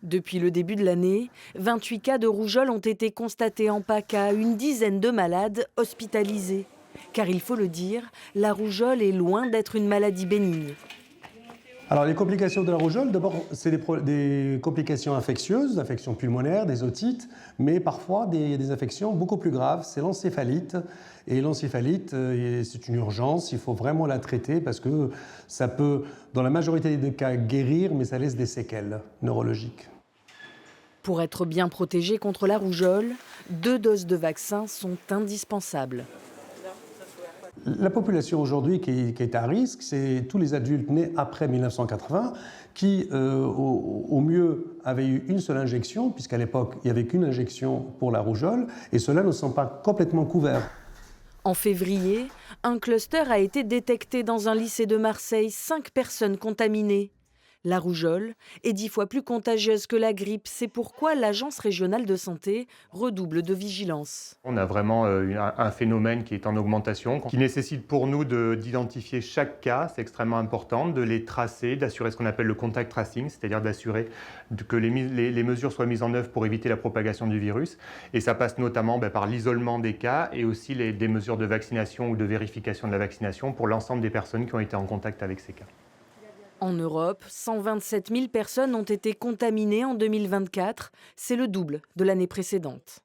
Depuis le début de l'année, 28 cas de rougeole ont été constatés en PACA, une dizaine de malades hospitalisés. Car il faut le dire, la rougeole est loin d'être une maladie bénigne. Alors les complications de la rougeole, d'abord c'est des complications infectieuses, infections pulmonaires, des otites, mais parfois des infections beaucoup plus graves, c'est l'encéphalite. Et l'encéphalite, c'est une urgence, il faut vraiment la traiter parce que ça peut, dans la majorité des cas, guérir, mais ça laisse des séquelles neurologiques. Pour être bien protégé contre la rougeole, 2 doses de vaccin sont indispensables. La population aujourd'hui qui est à risque, c'est tous les adultes nés après 1980 qui, au mieux, avaient eu une seule injection, puisqu'à l'époque, il n'y avait qu'une injection pour la rougeole, et ceux-là ne sont pas complètement couverts. En février, un cluster a été détecté dans un lycée de Marseille, 5 personnes contaminées. La rougeole est 10 fois plus contagieuse que la grippe. C'est pourquoi l'Agence régionale de santé redouble de vigilance. On a vraiment un phénomène qui est en augmentation, qui nécessite pour nous d'identifier chaque cas, c'est extrêmement important, de les tracer, d'assurer ce qu'on appelle le contact tracing, c'est-à-dire d'assurer que les mesures soient mises en œuvre pour éviter la propagation du virus. Et ça passe notamment par l'isolement des cas et aussi des mesures de vaccination ou de vérification de la vaccination pour l'ensemble des personnes qui ont été en contact avec ces cas. En Europe, 127 000 personnes ont été contaminées en 2024. C'est le double de l'année précédente.